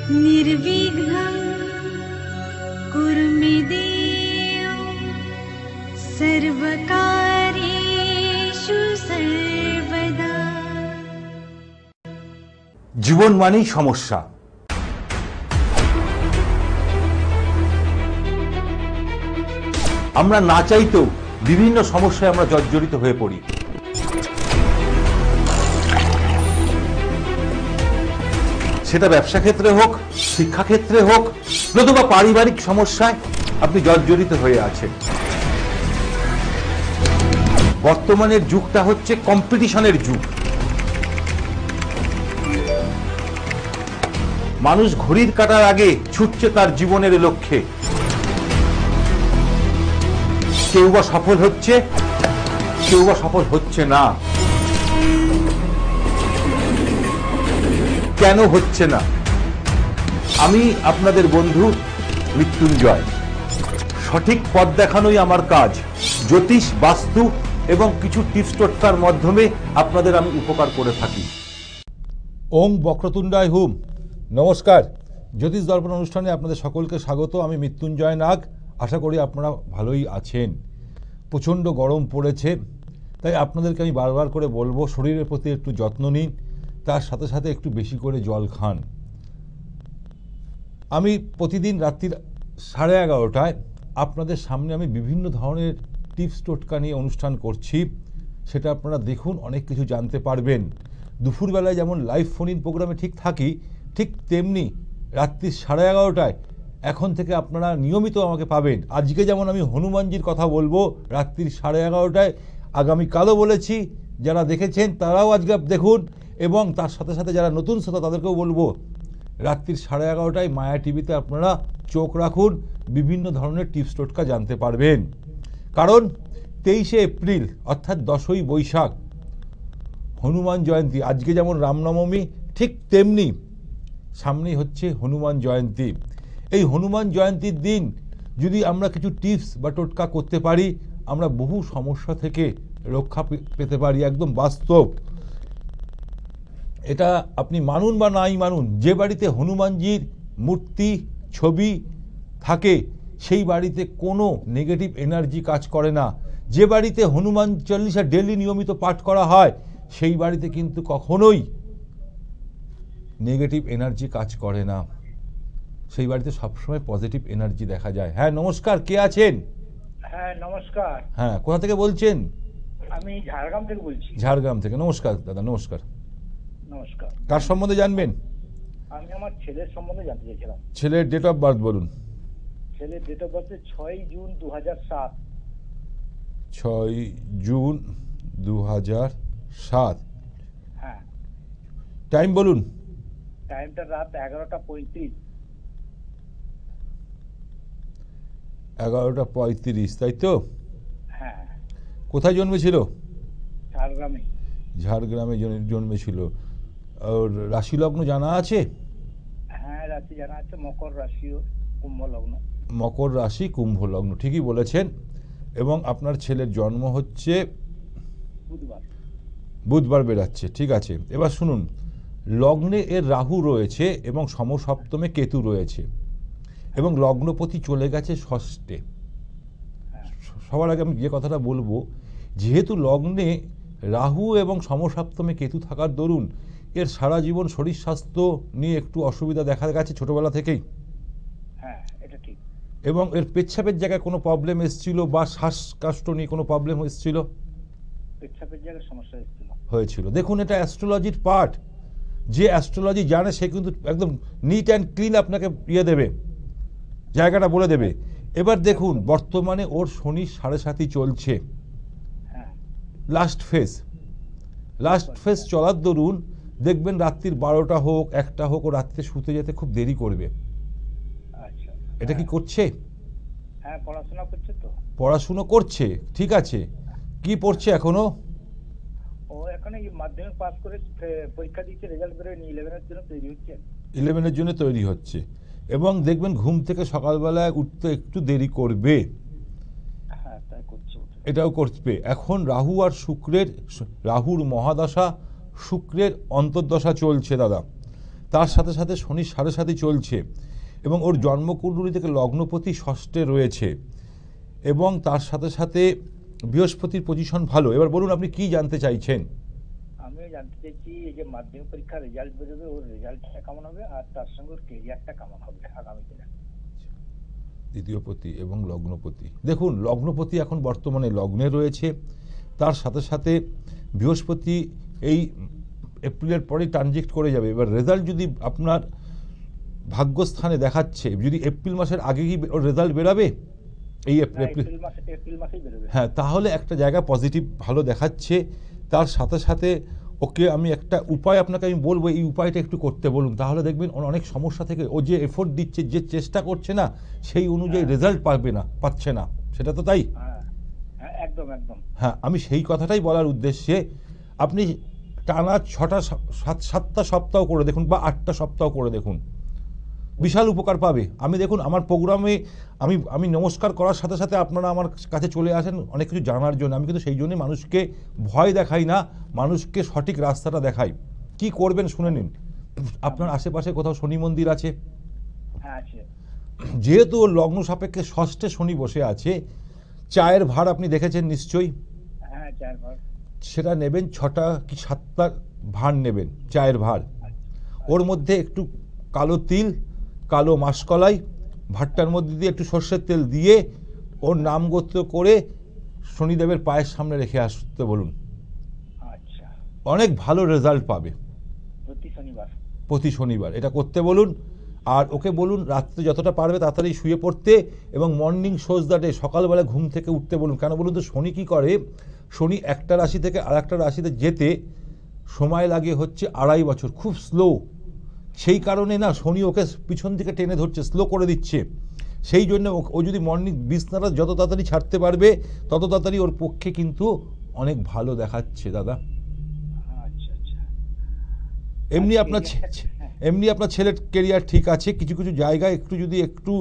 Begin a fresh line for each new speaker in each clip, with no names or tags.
निर्विघ्नं कुरु मे देव सर्वकार्येषु सर्वदा।
জীবন মানেই সমস্যা। আমরা না চাইতেও বিভিন্ন সমস্যায় আমরা জর্জরিত হয়ে পড়ি। সেটা ব্যবসা ক্ষেত্রে হোক, শিক্ষাক্ষেত্রে হোক, নতুবা পারিবারিক সমস্যায় আপনি জর্জরিত হয়ে আছেন। বর্তমানের যুগটা হচ্ছে কম্পিটিশনের যুগ। মানুষ ঘড়ির কাঁটার আগে ছুটছে তার জীবনের লক্ষ্যে। কেউ বা সফল হচ্ছে, কেউ বা সফল হচ্ছে না। কেন হচ্ছে না? আমি আপনাদের বন্ধু মৃত্যুঞ্জয়। সঠিক পথ দেখানোই আমার কাজ। জ্যোতিষ, বাস্তু এবং কিছু টিপস টোটকার মাধ্যমে আপনাদের আমি উপকার করে থাকি। ওম বক্রতুণ্ডায় হুম। নমস্কার, জ্যোতিষ দর্পণ অনুষ্ঠানে আপনাদের সকলকে স্বাগত। আমি মৃত্যুঞ্জয় নাগ। আশা করি আপনারা ভালোই আছেন। প্রচণ্ড গরম পড়েছে, তাই আপনাদেরকে আমি বারবার করে বলবো শরীরের প্রতি একটু যত্ন নিন, তার সাথে সাথে একটু বেশি করে জল খান। আমি প্রতিদিন রাত্রির 11:30টায় আপনাদের সামনে আমি বিভিন্ন ধরনের টিপস টোটকা নিয়ে অনুষ্ঠান করছি। সেটা আপনারা দেখুন, অনেক কিছু জানতে পারবেন। দুপুরবেলায় যেমন লাইভ ফোন ইন প্রোগ্রামে ঠিক থাকি, ঠিক তেমনি রাত্রি 11:30টায় এখন থেকে আপনারা নিয়মিত আমাকে পাবেন। আজকে যেমন আমি হনুমানজির কথা বলবো রাত্রি 11:30টায়, আগামীকালও বলেছি। যারা দেখেছেন তারাও আজকে দেখুন, এবং তার সাথে সাথে যারা নতুন শ্রোতা তাদেরকেও বলবো রাত্রি 11:30টায় মায়া টিভিতে আপনারা চোখ রাখুন, বিভিন্ন ধরনের টিপস টোটকা জানতে পারবেন। কারণ 23শে এপ্রিল অর্থাৎ 10ই বৈশাখ হনুমান জয়ন্তী। আজকে যেমন রামনবমী, ঠিক তেমনি সামনেই হচ্ছে হনুমান জয়ন্তী। এই হনুমান জয়ন্তীর দিন যদি আমরা কিছু টিপস বা টোটকা করতে পারি, আমরা বহু সমস্যা থেকে রক্ষা পেতে পারি। একদম বাস্তব। এটা আপনি মানুন বা নাই মানুন, যে বাড়িতে হনুমানজির মূর্তি, ছবি থাকে সেই বাড়িতে কোনো নেগেটিভ এনার্জি কাজ করে না। যে বাড়িতে হনুমান চল্লিশা ডেলি নিয়মিত পাঠ করা হয় সেই বাড়িতে কিন্তু কখনোই নেগেটিভ এনার্জি কাজ করে না। সেই বাড়িতে সবসময় পজিটিভ এনার্জি দেখা যায়। হ্যাঁ নমস্কার, কে আছেন?
হ্যাঁ নমস্কার।
হ্যাঁ, কোথা থেকে বলছেন?
আমি ঝাড়গ্রাম থেকে বলছি।
ঝাড়গ্রাম থেকে। নমস্কার দাদা, নমস্কার।
নমস্কার।
কার সম্বন্ধে জানবেন?
আমি আমার ছেলের সম্বন্ধে জানতে চাইছিলাম।
ছেলের ডেট অফ বার্থ বলুন।
ছেলের date of birth 6 June 2007।
6 June 2007।
হ্যাঁ।
টাইম বলুন।
টাইমটা রাত 11:35।
11:35, তাই তো?
হ্যাঁ।
কোথায় জন্মেছিল?
ঝাড়গ্রামে।
ঝাড়গ্রামে জন্মেছিল। আর রাশি লগ্ন জানা আছে?
হ্যাঁ রাশি জানা আছে, মকর রাশি, কুম্ভ লগ্ন।
মকর রাশি, কুম্ভ লগ্ন, ঠিকই বলেছেন। এবং আপনার ছেলের জন্ম হচ্ছে
বুধবার।
বুধবার বেরাচ্ছে, ঠিক আছে। এবার শুনুন, লগ্নে এর রাহু রয়েছে এবং সমসপ্তমে কেতু রয়েছে, এবং লগ্নপতি চলে গেছে ষষ্ঠে। সবার আগে আমি যে কথাটা বলবো, যেহেতু লগ্নে রাহু এবং সমসপ্তমে কেতু থাকার দরুন এর সারা জীবন শরীর স্বাস্থ্য নিয়ে একটু অসুবিধা দেখা গেছে ছোটবেলা থেকেই।
হ্যাঁ এটা ঠিক।
এবং এর পেচ্ছাপের জায়গায় কোনো প্রবলেম এসেছিল বা শ্বাসকষ্ট নিয়ে কোনো প্রবলেম এসেছিল?
পেচ্ছাপের জায়গায় সমস্যা
হয়েছিল। দেখুন, এটা অ্যাস্ট্রোলজির পার্ট। যে অ্যাস্ট্রোলজি জানে সে কিন্তু একদম নিট অ্যান্ড ক্লিন আপনাকে দেবে, জায়গাটা বলে দেবে। এবার দেখুন, বর্তমানে ওর শনি 7.5 চলছে, লাস্ট ফেজ চলার দরুন দেখবেন রাত্রির 12টা হোক 1টা হোক ও রাত্রে শুতে যেতে খুব দেরি করবে।
আচ্ছা।
এটা কি করছে?
হ্যাঁ পড়াশোনা করছে তো।
পড়াশুনো করছে, ঠিক আছে। কি পড়ছে এখনো?
ও এখন মাধ্যমিক পাস করে পরীক্ষা দিচ্ছে, রেজাল্ট বেরোয়নি, 11 এর জন্য তৈরি হচ্ছে।
11 এর জন্য তৈরি হচ্ছে, এবং দেখবেন ঘুম থেকে সকালবেলায় উঠতে একটু দেরি করবে।
হ্যাঁ তাই করছে।
এটাও করবে। এখন রাহু আর শুক্রের, রাহুর মহাদশা, শুক্রের অন্তর্দশা চলছে দাদা। তার সাথে সাথে শনি সাড়ে সাথে চলছে এবং ওর জন্মকুণ্ডলী থেকে লগ্নপতি ষষ্ঠে রয়েছে এবং তার সাথে সাথে বৃহস্পতির পজিশন ভালো। এবার বলুন আপনি কি জানতে চাইছেন?
আমিও জানতে চাইছি এই যে মাধ্যমিক পরীক্ষার রেজাল্ট বেরোবে, ওর রেজাল্টটা কেমন হবে আর তার সঙ্গে ওর কেরিয়ারটা কেমন হবে আগামী দিনে।
দ্বিতীয়পতি এবং লগ্নপতি, দেখুন লগ্নপতি এখন বর্তমানে লগ্নে রয়েছে, তার সাথে সাথে বৃহস্পতি এই এপ্রিলের পরেই ট্রানজিট করে যাবে। এবার রেজাল্ট যদি আপনার ভাগ্যস্থানে দেখাচ্ছে, যদি এপ্রিল মাসের আগে কি ওর রেজাল্ট বেরাবে এই
এপ্রিল মাসেই বেরোবে।
হ্যাঁ, তাহলে একটা জায়গা পজিটিভ ভালো দেখাচ্ছে। তার সাথে সাথে ওকে আমি একটা উপায় আপনাকে আমি বলবো, এই উপায়টা একটু করতে বলুন, তাহলে দেখবেন ওর অনেক সমস্যা থেকে ও যে এফোর্ট দিচ্ছে, যে চেষ্টা করছে না, সেই অনুযায়ী রেজাল্ট পাচ্ছে না, সেটা তো তাই।
হ্যাঁ একদম একদম।
হ্যাঁ, আমি সেই কথাটাই বলার উদ্দেশ্যে আপনি টানা 6-7টা সপ্তাহ করে দেখুন বা 8টা সপ্তাহ করে দেখুন, বিশাল উপকার পাবে। আমি দেখুন আমার প্রোগ্রামে আমি নমস্কার করার সাথে সাথে আপনারা আমার কাছে চলে আসেন অনেক কিছু জানার জন্য। আমি কিন্তু সেই জন্যই মানুষকে ভয় দেখাই না, মানুষকে সঠিক রাস্তাটা দেখাই। কি করবেন শুনে নিন। আপনার আশেপাশে কোথাও শনি মন্দির আছে?
হ্যাঁ আছে।
যেহেতু ওর লগ্ন সাপেক্ষে ষষ্ঠে শনি বসে আছে, চায়ের ভার আপনি দেখেছেন নিশ্চয়ই।
হ্যাঁ চায়ের ভার।
সেটা নেবেন 6টা কি 7টা ভার নেবেন, চায়ের ভার। ওর মধ্যে একটু কালো তিল, কালো মাসকলাই, ভাতটার মধ্যে দিয়ে একটু সর্ষের তেল দিয়ে ওর নাম গোত্র করে শনিদেবের পায়ের সামনে রেখে আসতে বলুন।
আচ্ছা।
অনেক ভালো রেজাল্ট পাবে প্রতি শনিবার এটা করতে বলুন। আর ওকে বলুন রাত্রে যতটা পারবে তাড়াতাড়ি শুয়ে পড়তে এবং মর্নিং শোজ দ্য ডে, সকালবেলা ঘুম থেকে উঠতে বলুন। কেন বলুন তো, শনি কী করে, শনি একটা রাশি থেকে আর একটা রাশিতে যেতে সময় লাগে হচ্ছে 2.5 বছর, খুব স্লো। সেই কারণে না শনি ওকে পিছন থেকে টেনে ধরছে, স্লো করে দিচ্ছে। সেই জন্য ও যদি মর্নিং বিছনাটা যত তাড়াতাড়ি ছাড়তে পারবে তত তাড়াতাড়ি ওর পক্ষে কিন্তু অনেক ভালো দেখাচ্ছে দাদা। এমনি আপনার ছেলের কেরিয়ার ঠিক আছে, কিছু কিছু জায়গায় একটু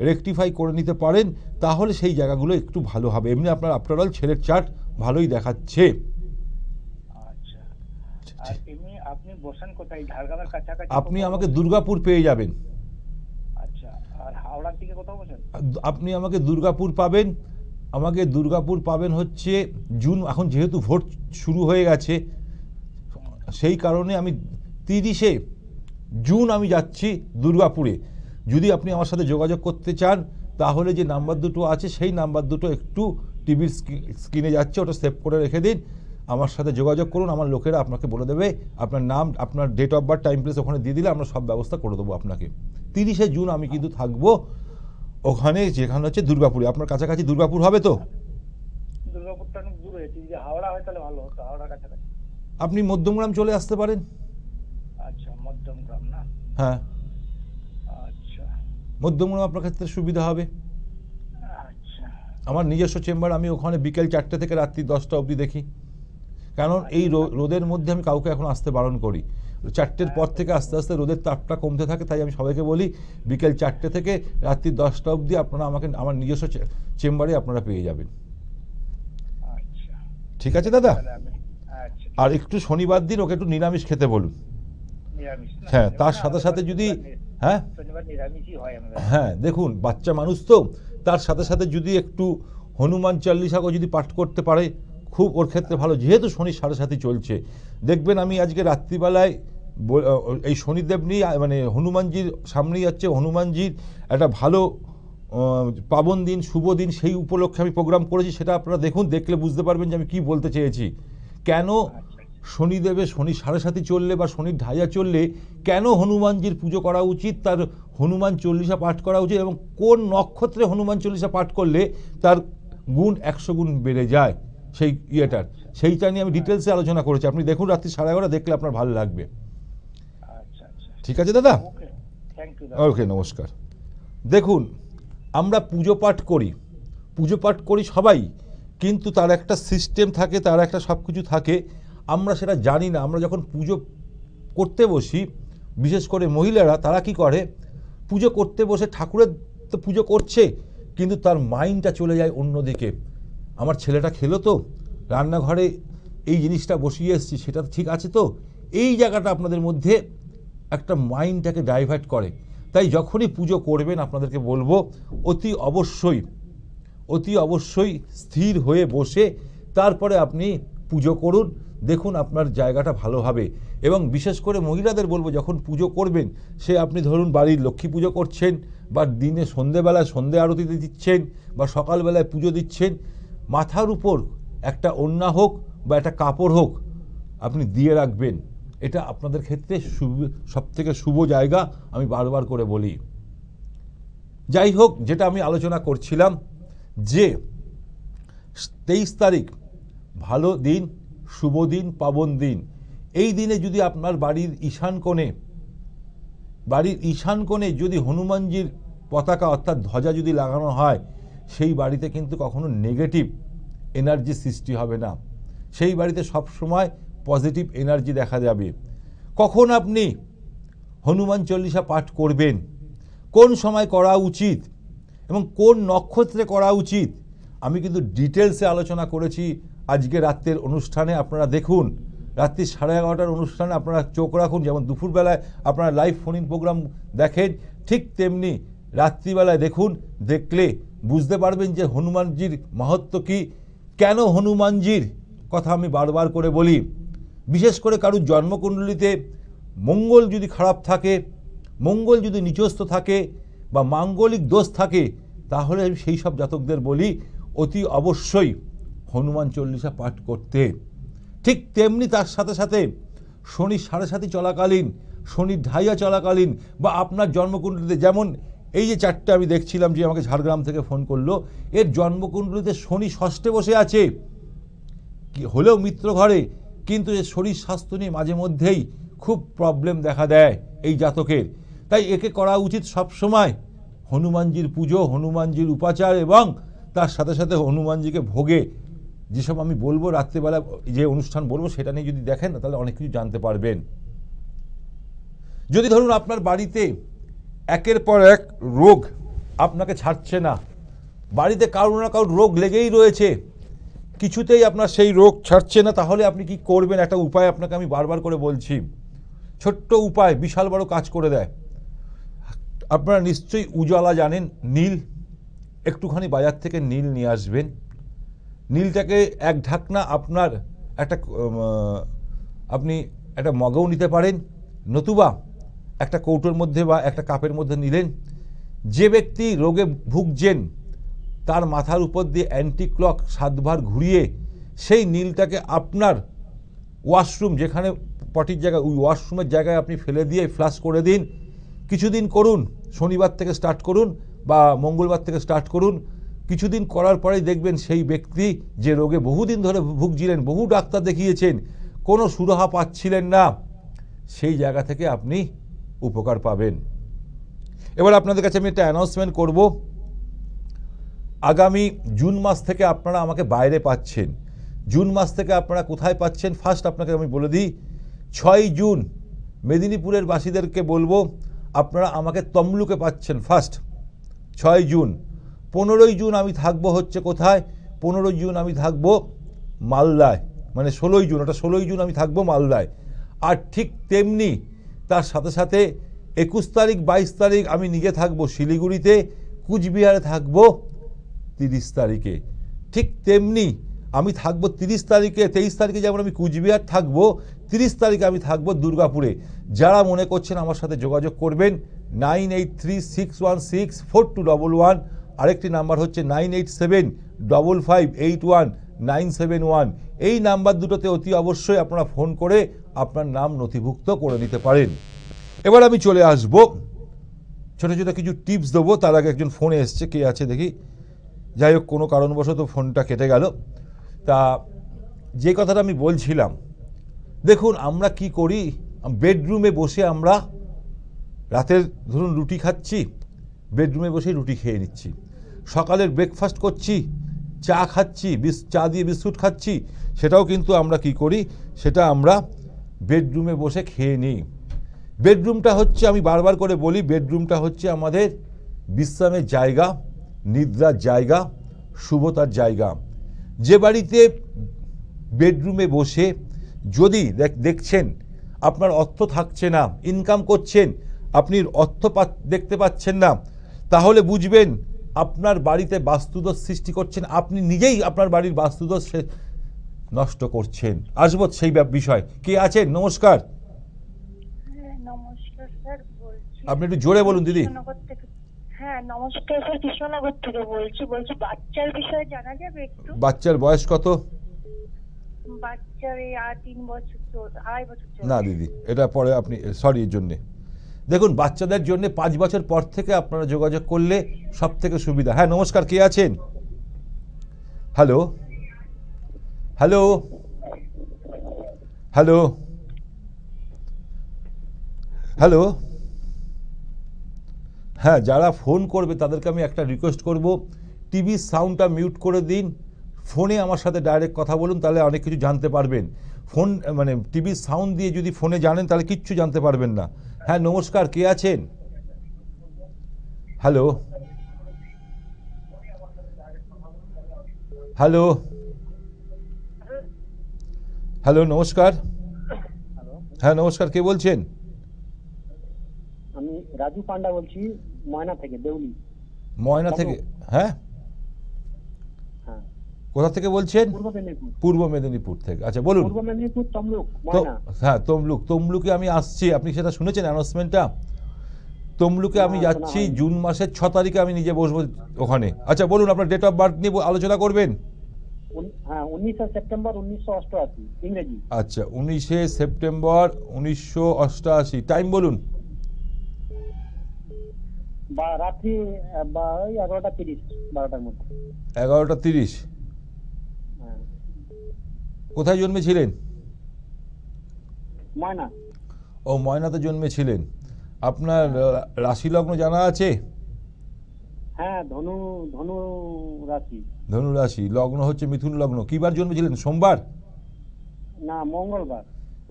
রেকটিফাই করে নিতে পারেন তাহলে সেই জায়গাগুলো একটু ভালো হবে। এমনি আপনার আফটারঅল ছেলের চার্ট ভালোই দেখাচ্ছে। আপনি আমাকে দুর্গাপুর পেয়ে যাবেন। আপনি আমাকে দুর্গাপুর পাবেন। দুর্গাপুর পাবেন হচ্ছে জুন, এখন যেহেতু ভোট শুরু হয়ে গেছে সেই কারণে আমি 30শে জুন আমি যাচ্ছি দুর্গাপুরে। যদি আপনি আমার সাথে যোগাযোগ করতে চান তাহলে যে নাম্বার দুটো আছে সেই নাম্বার দুটো একটু টিভির স্ক্রিনে যাচ্ছে, ওটা সেভ করে রেখে দিন, আমার সাথে যোগাযোগ করুন। আমার লোকেরা আপনাকে বলে দেবে, আপনার নাম, আপনার date of birth, time place ওখানে দিয়ে দিলে আমরা সব ব্যবস্থা করে দেবো আপনাকে। 30শে জুন আমি কিন্তু থাকবো ওখানে, যেখানে হচ্ছে দুর্গাপুরে। আপনার কাছাকাছি দুর্গাপুর হবে তো? আপনি মধ্যমগ্রাম চলে আসতে পারেন। হ্যাঁ, মধ্যমগ্রাম আপনার ক্ষেত্রে সুবিধা হবে। আমার নিজস্ব চেম্বার, আমি ওখানে বিকেল 4টে থেকে রাত্রি 10টা অবধি দেখি। কারণ এই রোদের মধ্যে আমি কাউকে এখন আসতে বারণ করি। 4টের পর থেকে আস্তে আস্তে রোদের তাপটা কমতে থাকে, তাই আমি সবাইকে বলি বিকেল 4টে থেকে রাত্রি 10টা অবধি আপনারা আমাকে আমার নিজস্ব চেম্বারে আপনারা পেয়ে যাবেন। ঠিক আছে দাদা? আর একটু শনিবার দিন ওকে একটু নিরামিষ খেতে বলুন। হ্যাঁ, তার সাথে সাথে যদি হ্যাঁ দেখুন বাচ্চা মানুষ তো, তার সাথে সাথে যদি একটু হনুমান চল্লিশাকে যদি পাঠ করতে পারে খুব ওর ক্ষেত্রে ভালো। যেহেতু শনি 7.5 চলছে, দেখবেন আমি আজকে রাত্রিবেলায় এই শনিদেব নিয়ে মানে হনুমানজির সামনেই যাচ্ছে, হনুমানজির একটা ভালো পাবন দিন, শুভ দিন, সেই উপলক্ষে আমি প্রোগ্রাম করেছি। সেটা আপনারা দেখুন, দেখলে বুঝতে পারবেন যে আমি কি বলতে চেয়েছি। কেন শনিদেবের শনি 7.5 চললে বা শনির ঢাইয়া চললে কেন হনুমানজির পুজো করা উচিত, তার হনুমান চল্লিশা পাঠ করা উচিত এবং কোন নক্ষত্রে হনুমান চল্লিশা পাঠ করলে তার গুণ 100 গুণ বেড়ে যায়, সেই সেইটা নিয়ে আমি ডিটেলসে আলোচনা করেছি। আপনি দেখুন রাত্রি 11:30 দেখলে আপনার ভালো লাগবে। ঠিক আছে দাদা? ওকে, নমস্কার। দেখুন আমরা পুজো পাঠ করি সবাই, কিন্তু তার একটা সিস্টেম থাকে, তার একটা সব কিছু থাকে, আমরা সেটা জানি না। আমরা যখন পুজো করতে বসি, বিশেষ করে মহিলারা, তারা কি করে, পুজো করতে বসে ঠাকুরের তো পুজো করছে কিন্তু তার মাইন্ডটা চলে যায় অন্যদিকে। আমার ছেলেটা খেলো তো, রান্নাঘরে এই জিনিসটা বসিয়ে এসেছি, সেটা ঠিক আছে তো? এই জায়গাটা আপনাদের মধ্যে একটা মাইন্ডটাকে ডাইভার্ট করে। তাই যখনই পুজো করবেন আপনাদেরকে বলবো অতি অবশ্যই স্থির হয়ে বসে তারপরে আপনি পুজো করুন, দেখুন আপনার জায়গাটা ভালো হবে। এবং বিশেষ করে মহিলাদের বলবো যখন পুজো করবেন, সে আপনি ধরুন বাড়ির লক্ষ্মী পুজো করছেন, বা দিনে সন্ধেবেলায় সন্ধে আরতিতে দিচ্ছেন, বা সকালবেলায় পুজো দিচ্ছেন, মাথার উপর একটা ওড়না হোক বা একটা কাপড় হোক আপনি দিয়ে রাখবেন। এটা আপনাদের ক্ষেত্রে সবথেকে শুভ জায়গা, আমি বারবার করে বলি। যাই হোক, যেটা আমি আলোচনা করছিলাম যে 23 তারিখ ভালো দিন, শুভ দিন, পাবন দিন। এই দিনে যদি আপনার বাড়ির ঈশান কোণে যদি হনুমানজির পতাকা অর্থাৎ ধ্বজা যদি লাগানো হয়, সেই বাড়িতে কিন্তু কখনো নেগেটিভ এনার্জি সৃষ্টি হবে না, সেই বাড়িতে সবসময় পজিটিভ এনার্জি দেখা যাবে। কখন আপনি হনুমান চল্লিশা পাঠ করবেন, কোন সময় করা উচিত এবং কোন নক্ষত্রে করা উচিত, আমি কিন্তু ডিটেলসে আলোচনা করেছি আজকে রাত্রের অনুষ্ঠানে। আপনারা দেখুন, রাত্রি 11:30টার অনুষ্ঠানে আপনারা চোখ রাখুন। যেমন দুপুরবেলায় আপনারা লাইভ ফোন ইন প্রোগ্রাম দেখেন, ঠিক তেমনি রাত্রিবেলায় দেখুন। দেখলে বুঝতে পারবেন যে হনুমানজির মাহাত্ম্য কী, কেন হনুমানজির কথা আমি বারবার করে বলি। বিশেষ করে কারুর জন্মকুণ্ডলিতে মঙ্গল যদি খারাপ থাকে, মঙ্গল যদি নিচস্থ থাকে বা মাঙ্গলিক দোষ থাকে, তাহলে সেই সব জাতকদের বলি অতি অবশ্যই হনুমান চল্লিশা পাঠ করতে। ঠিক তেমনি তার সাথে সাথে শনি 7.5 চলাকালীন, শনির ঢাইয়া চলাকালীন, বা আপনার জন্মকুণ্ডলিতে, যেমন এই যে 4টে আমি দেখছিলাম যে আমাকে ঝাড়গ্রাম থেকে ফোন করলো, এর জন্মকুণ্ডলিতে শনি ষষ্ঠে বসে আছে, হলেও মিত্র ঘরে, কিন্তু এর শরীর স্বাস্থ্য নিয়ে মাঝে মধ্যেই খুব প্রবলেম দেখা দেয় এই জাতকের। তাই একে করা উচিত সবসময় হনুমানজির পুজো, হনুমানজির উপাচার, এবং তার সাথে সাথে হনুমানজিকে ভোগে যেসব আমি বলবো রাত্রিবেলা যে অনুষ্ঠান বলবো সেটা নিয়ে যদি দেখেন তাহলে অনেক কিছু জানতে পারবেন। যদি ধরুন আপনার বাড়িতে একের পর এক রোগ আপনাকে ছাড়ছে না, বাড়িতে কারোর না কারোর রোগ লেগেই রয়েছে, কিছুতেই আপনার সেই রোগ ছাড়ছে না, তাহলে আপনি কি করবেন? একটা উপায় আপনাকে আমি বারবার করে বলছি, ছোট্ট উপায় বিশাল বড় কাজ করে দেয়। আপনারা নিশ্চয়ই উজালা জানেন, নীল, একটুখানি বাজার থেকে নীল নিয়ে আসবেন। নীলটাকে এক ঢাকনা আপনার আপনি একটা মগও নিতে পারেন, নতুবা একটা কৌটোর মধ্যে বা একটা কাপের মধ্যে নিলেন। যে ব্যক্তি রোগে ভুগছেন তার মাথার উপর দিয়ে অ্যান্টি ক্লক 7 বার ঘুরিয়ে সেই নীলটাকে আপনার ওয়াশরুম, যেখানে পটির জায়গায়, ওই ওয়াশরুমের জায়গায় আপনি ফেলে দিয়ে ফ্লাশ করে দিন। কিছুদিন করুন, শনিবার থেকে স্টার্ট করুন বা মঙ্গলবার থেকে স্টার্ট করুন। কিছুদিন করার পরেই দেখবেন সেই ব্যক্তি যে রোগে বহুদিন ধরে ভুগছিলেন, বহু ডাক্তার দেখিয়েছেন, কোনো সুরাহা পাচ্ছিলেন না, সেই জায়গা থেকে আপনি উপকার পাবেন। এবার আপনাদের কাছে আমি একটা অ্যানাউন্সমেন্ট করব। আগামী জুন মাস থেকে আপনারা আমাকে বাইরে পাচ্ছেন। জুন মাস থেকে আপনারা কোথায় পাচ্ছেন? ফার্স্ট আপনাকে আমি বলে দিই, 6 জুন মেদিনীপুরের বাসীদেরকে বলবো আপনারা আমাকে তমলুকে পাচ্ছেন ফার্স্ট, 6 জুন। 15ই জুন আমি থাকবো হচ্ছে কোথায়? 15 জুন আমি থাকবো মালদায়, মানে 16ই জুন, ওটা 16ই জুন আমি থাকবো মালদায়। আর ঠিক তেমনি তার সাথে সাথে 21 তারিখ 22 তারিখ আমি নিজে থাকবো শিলিগুড়িতে, কুচবিহারে থাকবো 30 তারিখে। ঠিক তেমনি আমি থাকবো 30 তারিখে, 23 তারিখে যেমন আমি কুচবিহার থাকবো, 30 তারিখে আমি থাকবো দুর্গাপুরে। যারা মনে করছেন আমার সাথে যোগাযোগ করবেন 9836164211, আরেকটি নাম্বার হচ্ছে 9875581971। এই নাম্বার দুটোতে অতি অবশ্যই আপনারা ফোন করে আপনার নাম নথিভুক্ত করে নিতে পারেন। এবার আমি চলে আসব, ছোটো ছোটো কিছু টিপস দেবো। তার আগে একজন ফোনে এসছে, কে আছে দেখি। যাই হোক, কোনো কারণবশত ফোনটা কেটে গেল। তা যে কথাটা আমি বলছিলাম, দেখুন আমরা কি করি, বেডরুমে বসে আমরা রাতের ধরুন রুটি খাচ্ছি, বেডরুমে বসে রুটি খেয়ে নিচ্ছি, সকালের ব্রেকফাস্ট করছি, চা খাচ্ছি, চা দিয়ে বিস্কুট খাচ্ছি, সেটাও কিন্তু আমরা কি করি, সেটা আমরা বেডরুমে বসে খেয়ে নিই। বেডরুমটা হচ্ছে, আমি বারবার করে বলি, বেডরুমটা হচ্ছে আমাদের বিশ্রামের জায়গা, নিদ্রার জায়গা, শুভতার জায়গা। যে বাড়িতে বেডরুমে বসে যদি দেখছেন আপনার অর্থ থাকছে না, ইনকাম করছেন, আপনি অর্থ দেখতে পাচ্ছেন না, তাহলে বুঝবেন আপনার বাড়িতে বাস্তুদোষ সৃষ্টি করছেন, আপনি নিজেই আপনার বাড়ির বাস্তুদোষ নষ্ট করছেন। আসবো সেই বিষয়। কে আছেন? নমস্কার।
হ্যাঁ নমস্কার স্যার, বলছি
আপনি একটু জোরে বলুন দিদি।
কৃষ্ণনগর থেকে। হ্যাঁ নমস্কার স্যার, কৃষ্ণনগর থেকে বলছি বাচ্চার বিষয়ে জানা যাবে একটু?
বাচ্চার বয়স কত?
বাচ্চার এই 3 বছর চলছে, 2.5 বছর চলছে।
না দিদি, এটা পরে আপনি সরি এর জন্যে। দেখুন, বাচ্চাদের জন্য 5 বছর পর থেকে আপনারা যোগাযোগ করলে সব থেকে সুবিধা। হ্যাঁ নমস্কার, কে আছেন? Hello hello hello hello. হ্যাঁ, যারা ফোন করবে তাদেরকে আমি একটা রিকোয়েস্ট করব, টিভির সাউন্ডটা মিউট করে দিন, ফোনে আমার সাথে ডাইরেক্ট কথা বলুন, তাহলে অনেক কিছু জানতে পারবেন। ফোন মানে টিভির সাউন্ড দিয়ে যদি ফোনে জানেন তাহলে কিচ্ছু জানতে পারবেন না। হ্যাঁ নমস্কার, কে আছেন? হ্যালো হ্যালো হ্যালো নমস্কার।
হ্যালো,
হ্যাঁ নমস্কার, কে বলছেন?
আমি রাজু পান্ডা বলছি, ময়না থেকে, দেউলি।
ময়না থেকে? হ্যাঁ,
হ্যাঁ,
কোথা থেকে বলছেন?
পূর্ব মেদিনীপুর।
পূর্ব মেদিনীপুর থেকে। আচ্ছা বলুন।
পূর্ব মেদিনীপুর, তমলুক,
তো
ময়না।
হ্যাঁ, তমলুকে আমি আসছি, আপনি সেটা শুনেছেন অ্যানাউন্সমেন্টটা? তমলুকে আমি
না,
যাচ্ছি
শোনা হয়নি।
জুন মাসের 6 তারিখে, আমি নিজে বসবো ওখানে। আচ্ছা বলুন, আপনার ডেট অফ বার্থ নিয়ে আলোচনা করবেন?
হ্যাঁ, 19 সেপ্টেম্বর 1988 ইংরেজি।
আচ্ছা, 19 সেপ্টেম্বর 1988। টাইম বলুন।
বা রাত্রি বা ওই 11:30, 12টার মধ্যে।
11:30।
হ্যাঁ,
কোথায় জন্মেছিলেন?
ময়না।
ও, ময়নাতে জন্মেছিলেন। আপনার রাশি লগ্ন জানা আছে?
হ্যাঁ, ধনু ধনু রাশি।
ধনু রাশি, লগ্ন হচ্ছে মিথুন লগ্ন। কি বার জন্মেছিলেন? সোমবার?
না, মঙ্গলবার।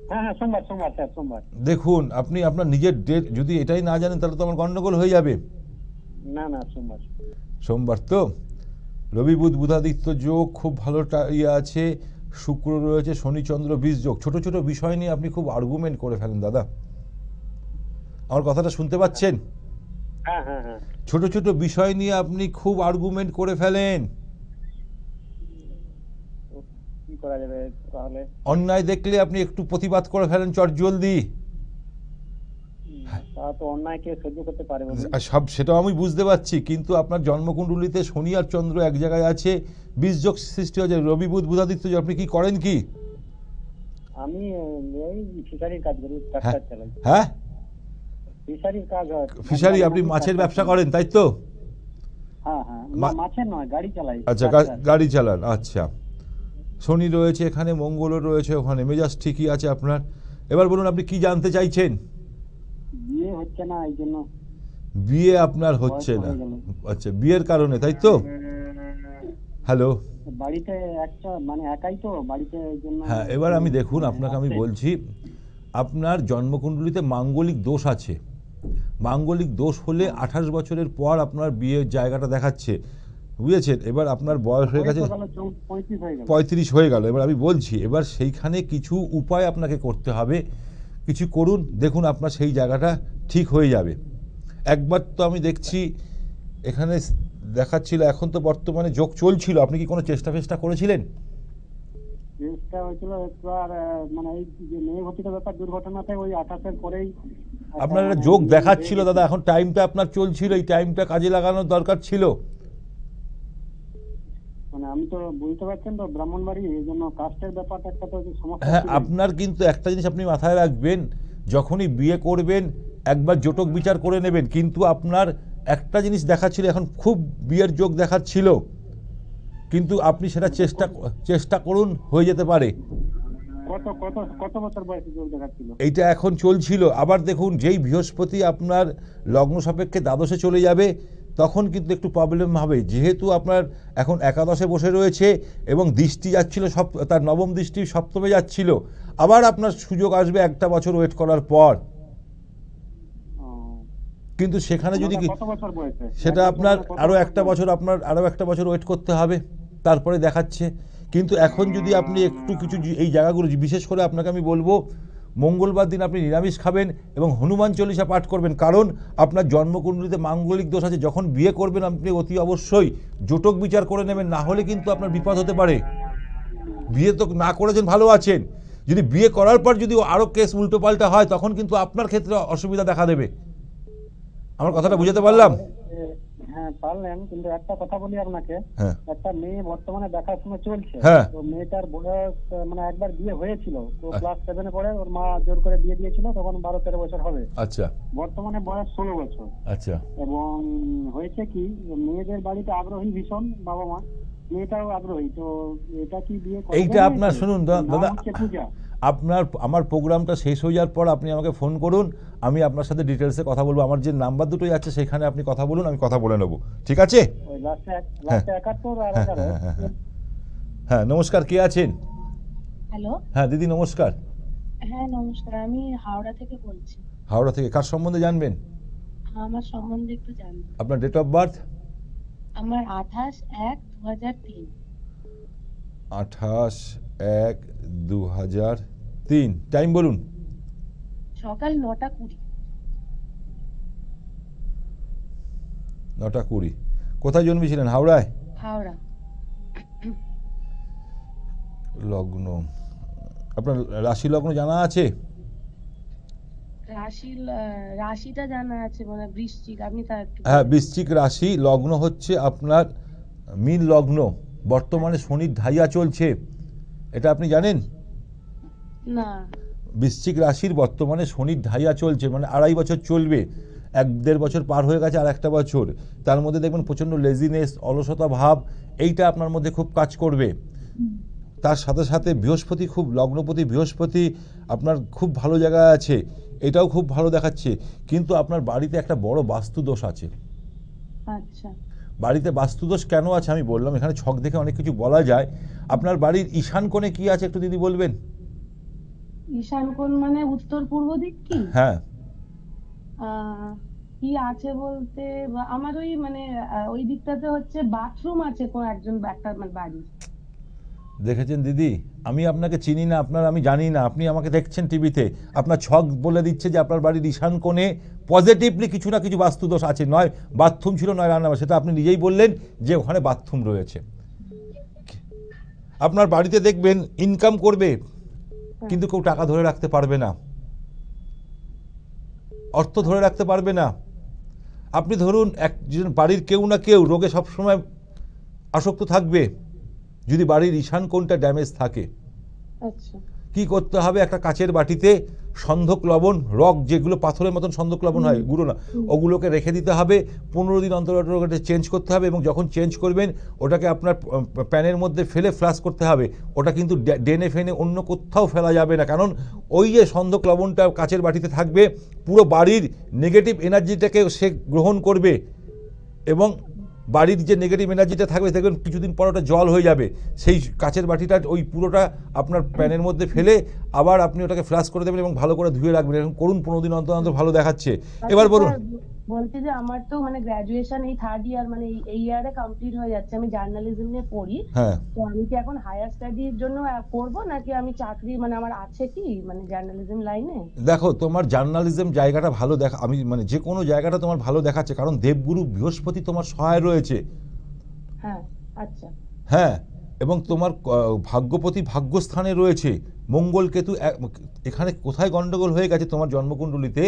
হ্যাঁ হ্যাঁ, সোমবার স্যার, সোমবার।
দেখুন, আপনি আপনার নিজের ডেট যদি এটাই না জানেন তাহলে তো আমার গন্ডগোল হয়ে যাবে।
না না, সোমবার।
সোমবার তো। রবি বুধ বুধাদিত্য যোগ খুব ভালো ইয়ে আছে, শুক্র রয়েছে, শনি চন্দ্র 20 যোগ। ছোট ছোট বিষয় নিয়ে আপনি খুব আর্গুমেন্ট করে ফেলেন দাদা, আমার কথাটা শুনতে পাচ্ছেন?
হ্যাঁ হ্যাঁ হ্যাঁ।
ছোট ছোট বিষয় নিয়ে আপনি খুব আর্গুমেন্ট করে ফেলেন।
কি করা যাবে তাহলে?
অন্যায় দেখলে আপনি একটু প্রতিবাদ করে ফেলেন চটজলদি।
তা তো অন্যায়কে সহ্য করতে পারে বলুন?
সব সেটাও আমি বুঝতে পারছি, কিন্তু আপনার জন্মকুণ্ডলিতে শনি আর চন্দ্র এক জায়গায় আছে, 20 যোগ সৃষ্টি হয়েছে, রবি বুধ বুধাদিত্য যোগ। আপনি কি করেন কি?
আমি এই ফিশারির কাজ করি, ট্রাক্টর চালাই।
হ্যাঁ,
ফিশারির কাজ হয়।
ফিশারি, আপনি মাছের ব্যবসা করেন তাই তো?
হ্যাঁ হ্যাঁ, না মাছের নয়, গাড়ি চালাই।
আচ্ছা, গাড়ি চালান। আচ্ছা, শনি রয়েছে এখানে, মঙ্গলও রয়েছে ওখানে, মেজাজ ঠিকই আছে আপনার। এবার বলুন, আপনি কি জানতে চাইছেন?
বিয়ে হচ্ছে না, এই জন্য।
বিয়ে আপনার হচ্ছে না? আচ্ছা, বিয়ের কারণে তাই তো? হ্যালো।
বাড়িতে একটা মানে একাই তো বাড়িতে, এই জন্য।
হ্যাঁ, এবার আমি দেখুন, আপনাকে আমি বলছি, আপনার জন্মকুণ্ডলিতে মাঙ্গলিক দোষ আছে। মাঙ্গলিক দোষ হলে 28 বছরের পর আপনার বিয়ের জায়গাটা দেখাচ্ছে, বুঝেছেন? এবার আপনার বয়স হয়ে গেছে 35 হয়ে গেল। এবার আমি বলছি, এবার সেইখানে কিছু উপায় আপনাকে করতে হবে, কিছু করুন, দেখুন আপনার সেই জায়গাটা ঠিক হয়ে যাবে। একবার তো আমি দেখছি এখানে দেখাচ্ছিল, এখন তো বর্তমানে যোগ চলছিল, আপনি কি কোনো চেষ্টা করেছিলেন?
চেষ্টা হয়েছিল একটু, আর মানে এই যে মেয়ে ঘটিত ব্যাপার, দুর্ঘটনাতে ওই 28-এর পরেই
আপনার একটা যোগ দেখাচ্ছিল দাদা, এখন টাইমটা আপনার চলছিল, এই টাইমটা কাজে লাগানোর দরকার ছিল।
মানে আমি তো বুঝতে পারছেন তো, ব্রাহ্মণবাড়ি, এই জন্য কাস্টের ব্যাপারটা একটা তো সমস্যা।
হ্যাঁ, আপনার কিন্তু একটা জিনিস আপনি মাথায় রাখবেন, যখনই বিয়ে করবেন একবার জটক বিচার করে নেবেন। কিন্তু আপনার একটা জিনিস দেখাচ্ছিল, এখন খুব বিয়ের যোগ দেখাচ্ছিল, কিন্তু আপনি সেটা চেষ্টা করুন, হয়ে যেতে পারে।
কত বছর বয়সে যোগ দেখাচ্ছিল?
এইটা এখন চলছিল। আবার দেখুন, যেই বৃহস্পতি আপনার লগ্ন সাপেক্ষে দ্বাদশে চলে যাবে, তখন কিন্তু একটু প্রবলেম হবে, যেহেতু আপনার এখন একাদশে বসে রয়েছে এবং দৃষ্টি যাচ্ছিল তার নবম দৃষ্টি সপ্তমে যাচ্ছিল। আবার আপনার সুযোগ আসবে একটা বছর ওয়েট করার পর, কিন্তু সেখানে যদি সেটা আপনার আরও একটা বছর ওয়েট করতে হবে, তারপরে দেখাচ্ছে। কিন্তু এখন যদি আপনি একটু কিছু এই জায়গাগুলো, বিশেষ করে আপনাকে আমি বলবো মঙ্গলবার দিন আপনি নিরামিষ খাবেন এবং হনুমান চল্লিশা পাঠ করবেন, কারণ আপনার জন্মকুণ্ডলিতে মাঙ্গলিক দোষ আছে। যখন বিয়ে করবেন আপনি অতি অবশ্যই জটক বিচার করে নেবেন, না হলে কিন্তু আপনার বিপদ হতে পারে। বিয়ে তো না করেছেন, ভালো আছেন, যদি বিয়ে করার পর যদি আরও কেস উল্টোপাল্টা হয় তখন কিন্তু আপনার ক্ষেত্রে অসুবিধা দেখা দেবে। আমার কথাটা বুঝাতে পারলাম?
হ্যাঁ পারলেন, কিন্তু একটা কথা বলি আপনাকে,
হ্যাঁ
একটা মেয়ে বর্তমানে দেখাশোনা চলছে।
হ্যাঁ।
তো মেয়েটার বয়স মানে একবার বিয়ে হয়েছিল, তো ক্লাস 7-এ পড়ে, ওর মা জোর করে বিয়ে দিয়েছিল, তখন 12-13 বছর হবে।
আচ্ছা
বর্তমানে বয়স 16 বছর।
আচ্ছা
এবং হয়েছে কি, মেয়েদের বাড়িতে আগ্রহী ভীষণ বাবা মা, মেয়েটাও আগ্রহী। তো এটা কি বিয়ে করা
এইটা
যাবে?
আপনার শুনুন দাদা,
নাম হচ্ছে পূজা।
আমার প্রোগ্রামটা শেষ হয়ে যাওয়ার পর আপনি আমাকে ফোন করুন, আমি আপনার সাথে ডিটেলসে কথা বলবো। আমার যে নাম্বার দুটোই আছে সেখানে আপনি কথা বলুন, আমি কথা বলে নেবো, ঠিক আছে?
ওই লাস্টে 71 আর
হ্যাঁ
11।
হ্যাঁ হ্যাঁ হ্যাঁ, নমস্কার, কে আছেন?
হ্যালো,
হ্যাঁ দিদি নমস্কার।
হ্যাঁ নমস্কার, আমি হাওড়া থেকে বলছি।
হাওড়া থেকে কার সম্বন্ধে জানবেন?
আমার সম্বন্ধে একটু জানবো।
আপনার ডেট অফ বার্থ?
আমার 28/1/2003।
28/1/2003। টাইম বলুন।
সকাল 9:20।
9:20। কোথায় জন্মেছিলেন? হাওড়ায়?
হাওড়া।
লগ্ন, আপনার রাশি লগ্ন জানা আছে?
রাশিটা জানা আছে, মানে বৃশ্চিক। আপনি তা একটু
হ্যাঁ, বৃশ্চিক রাশি, লগ্ন হচ্ছে আপনার মীন লগ্ন। বর্তমানে শনির ঢাইয়া চলছে, এটা আপনি জানেন?
না।
বৃশ্চিক রাশির বর্তমানে শনির ঢাইয়া চলছে, মানে 2.5 বছর চলবে। 1-1.5 বছর পার হয়ে গেছে, আর একটা বছর। তার মধ্যে দেখবেন প্রচণ্ড লেজিনেস, অলসতা ভাব, এইটা আপনার মধ্যে খুব কাজ করবে। তার সাথে সাথে বৃহস্পতি, খুব লগ্নপতি বৃহস্পতি আপনার খুব ভালো জায়গায় আছে, এটাও খুব ভালো দেখাচ্ছে। কিন্তু আপনার বাড়িতে একটা বড় বাস্তুদোষ আছে।
আচ্ছা।
বাড়িতে বাস্তুদোষ কেন আছে আমি বললাম, এখানে ছক দেখে অনেক কিছু বলা যায়। আপনার বাড়ির ঈশান কোণে কি আছে একটু দিদি বলবেন?
ঈশান কোণ মানে উত্তর পূর্ব দিক কি?
হ্যাঁ।
কি আছে বলতে, আমার ওই মানে ওই দিকটাতে হচ্ছে বাথরুম আছে কোন একজন একটা মানে বাড়ি।
দেখেছেন দিদি, আমি আপনাকে চিনি না, আমি জানি না, আপনি আমাকে দেখছেন টিভিতে, আপনার ছক বলে দিচ্ছে যে আপনার বাড়ির ঈশান কোণে পজিটিভলি কিছু না কিছু বাস্তুদোষ আছে। নয় বাথরুম ছিল, নয় রান্নাঘর, সেটা আপনি নিজেই বললেন যে ওখানে বাথরুম রয়েছে। আপনার বাড়িতে দেখবেন ইনকাম করবে কিন্তু কেউ টাকা ধরে রাখতে পারবে না, অর্থ ধরে রাখতে পারবে না। আপনি ধরুন একজন বাড়ির কেউ না কেউ রোগে সবসময় আসক্ত থাকবে যদি বাড়ির ঈশান কোণটা ড্যামেজ থাকে।
আচ্ছা।
কি করতে হবে? একটা কাচের বাটিতে সন্ধক লবণ, রক যেগুলো পাথরের মতন সন্ধক লবণ হয়, গুঁড়ো না, ওগুলোকে রেখে দিতে হবে। 15 দিন অন্তর ওটাকে চেঞ্জ করতে হবে, এবং যখন চেঞ্জ করবেন ওটাকে আপনার প্যানের মধ্যে ফেলে ফ্লাশ করতে হবে। ওটা কিন্তু ডেনে ফেনে অন্য কোথাও ফেলা যাবে না, কারণ ওই যে সন্ধক লবণটা কাচের বাটিতে থাকবে, পুরো বাড়ির নেগেটিভ এনার্জিটাকে সে গ্রহণ করবে, এবং বাড়ির যে নেগেটিভ এনার্জিটা থাকবে দেখবেন কিছুদিন পর ওটা জল হয়ে যাবে। সেই কাচের বাটিটা ওই পুরোটা আপনার প্যানের মধ্যে ফেলে আবার আপনি ওটাকে ফ্লাশ করে দেবেন এবং ভালো করে ধুয়ে রাখবেন। এরকম করুন 15 দিন অন্তর অন্তর, ভালো দেখাচ্ছে। এবার বলুন।
বলছি যে আমার তো মানে গ্র্যাজুয়েশন এই 3rd ইয়ার, মানে এই ইয়ারে কমপ্লিট হয়ে যাচ্ছে। আমি জার্নালিজম নিয়ে পড়ি।
হ্যাঁ।
তো আমি কি এখন হায়ার স্টাডির জন্য করব, নাকি আমি চাকরি, মানে আমার আছে কি মানে জার্নালিজম লাইনে?
দেখো, তোমার জার্নালিজম জায়গাটা ভালো দেখা, আমি মানে যে কোনো জায়গাটা তোমার ভালো দেখাচ্ছে, কারণ দেবগুরু বৃহস্পতি তোমার সহায় রয়েছে।
হ্যাঁ। আচ্ছা।
হ্যাঁ, এবং তোমার ভাগ্যপতি ভাগ্যস্থানে রয়েছে। মঙ্গল কেতু এখানে কোথায় গন্ডগোল হয়ে গেছে তোমার জন্মকুণ্ডলিতে,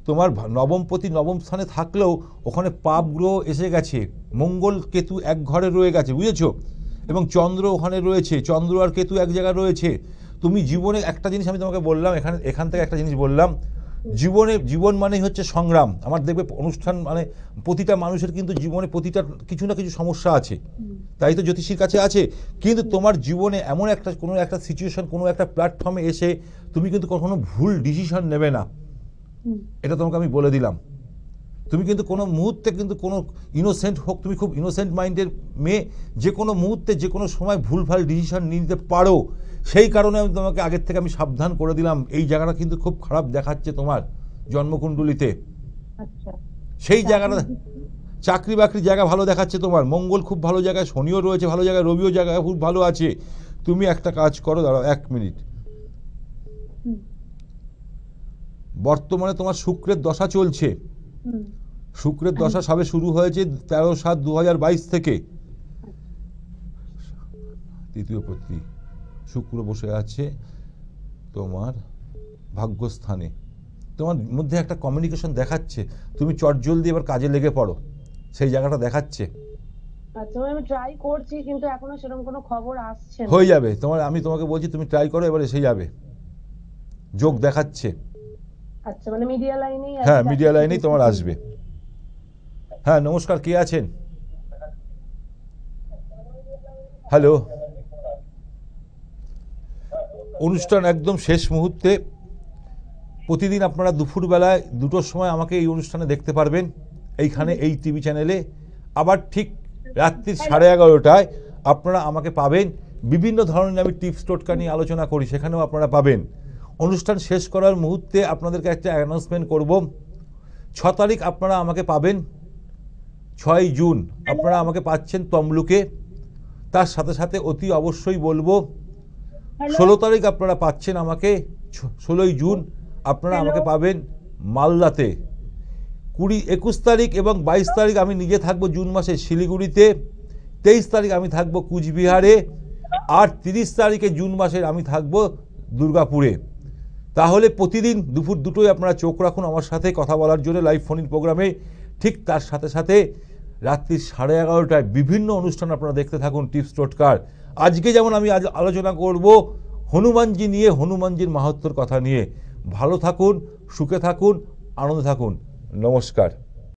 তোমার নবমপতি নবম স্থানে থাকলেও ওখানে পাপ গ্রহ এসে গেছে। মঙ্গল কেতু এক ঘরে রয়ে গেছে, বুঝেছো? এবং চন্দ্র ওখানে রয়েছে, চন্দ্র আর কেতু এক জায়গায় রয়েছে। তুমি জীবনে একটা জিনিস আমি তোমাকে বললাম, এখান থেকে একটা জিনিস বললাম, জীবন মানেই হচ্ছে সংগ্রাম। আমার দেখবে অনুষ্ঠান মানে প্রতিটা মানুষের কিন্তু জীবনে প্রতিটা কিছু না কিছু সমস্যা আছে, তাই তো জ্যোতিষীর কাছে আছে। কিন্তু তোমার জীবনে এমন একটা কোনো একটা সিচুয়েশন, কোনো একটা প্ল্যাটফর্মে এসে তুমি কিন্তু কখনো ভুল ডিসিশন নেবে না, এটা তোমাকে আমি বলে দিলাম। তুমি কিন্তু কোনো মুহূর্তে কিন্তু কোনো ইনোসেন্ট হোক, তুমি খুব ইনোসেন্ট মাইন্ডের মেয়ে, যে কোনো মুহূর্তে যে কোনো সময় ভুলভাল ডিসিশন নিতে পারো। সেই কারণে আমি তোমাকে আগের থেকে আমি সাবধান করে দিলাম, এই জায়গাটা কিন্তু খুব খারাপ দেখাচ্ছে তোমার জন্মকুণ্ডলিতে।
আচ্ছা।
সেই জায়গাটা, চাকরি বাকরির জায়গা ভালো দেখাচ্ছে তোমার, মঙ্গল খুব ভালো জায়গায়, শনিও রয়েছে ভালো জায়গায়, রবিও জায়গায় খুব ভালো আছে। তুমি একটা কাজ করো, দাঁড়াও 1 মিনিট। বর্তমানে তোমার শুক্রের দশা চলছে।
হুম।
শুক্রের দশা সবে শুরু হয়েছে 13/7/2022 থেকে। তৃতীয় পতি শুক্র বসে আছে তোমার ভাগ্যস্থানে। তোমার মধ্যে একটা কমিউনিকেশন দেখাচ্ছে, তুমি চটজলদি এবার কাজে লেগে পড়ো, সেই জায়গাটা দেখাচ্ছে।
আচ্ছা, আমি ট্রাই করছি কিন্তু এখনো সেরকম কোনো খবর আসছে না।
হয়ে যাবে তোমার, আমি তোমাকে বলছি তুমি ট্রাই করো, এবার এসে যাবে, যোগ দেখাচ্ছে।
আচ্ছা, মানে মিডিয়া লাইনেই?
হ্যাঁ, মিডিয়া লাইনেই তোমার আসবে। হ্যাঁ, নমস্কার, কে আছেন? হ্যালো, অনুষ্ঠান একদম শেষ মুহূর্তে। প্রতিদিন আপনারা দুপুরবেলায় 2টোর সময় আমাকে এই অনুষ্ঠানে দেখতে পারবেন, এইখানে এই টিভি চ্যানেলে। আবার ঠিক রাত্রি 11:30টায় আপনারা আমাকে পাবেন। বিভিন্ন ধরনের আমি টিপস টোটকা নিয়ে আলোচনা করি, সেখানেও আপনারা পাবেন। অনুষ্ঠান শেষ করার মুহূর্তে আপনাদেরকে একটা অ্যানাউন্সমেন্ট করব। 6 তারিখ আপনারা আমাকে পাবেন, 6 জুন আপনারা আমাকে পাচ্ছেন তমলুকে। তার সাথে সাথে অতি অবশ্যই বলবো 16 তারিখ আপনারা পাচ্ছেন আমাকে, 16ই জুন আপনারা আমাকে পাবেন মালদাতে। 20, 21 তারিখ এবং 22 তারিখ আমি নিজে থাকবো জুন মাসে শিলিগুড়িতে। 23 তারিখ আমি থাকবো কুচবিহারে। আর 30 তারিখে জুন মাসের আমি থাকবো দুর্গাপুরে। তাহলে প্রতিদিন দুপুর 2টোয় আপনারা চোখ রাখুন আমার সাথে কথা বলার জন্য লাইভ ফোন ইন প্রোগ্রামে। ঠিক তার সাথে সাথে রাত্রি 11:30টায় বিভিন্ন অনুষ্ঠান আপনারা দেখতে থাকুন টিপস টোটকার। আজকে যেমন আমি আজ আলোচনা করব হনুমানজি নিয়ে, হনুমানজির মাহাত্ম্যর কথা নিয়ে। ভালো থাকুন, সুখে থাকুন, আনন্দে থাকুন। নমস্কার।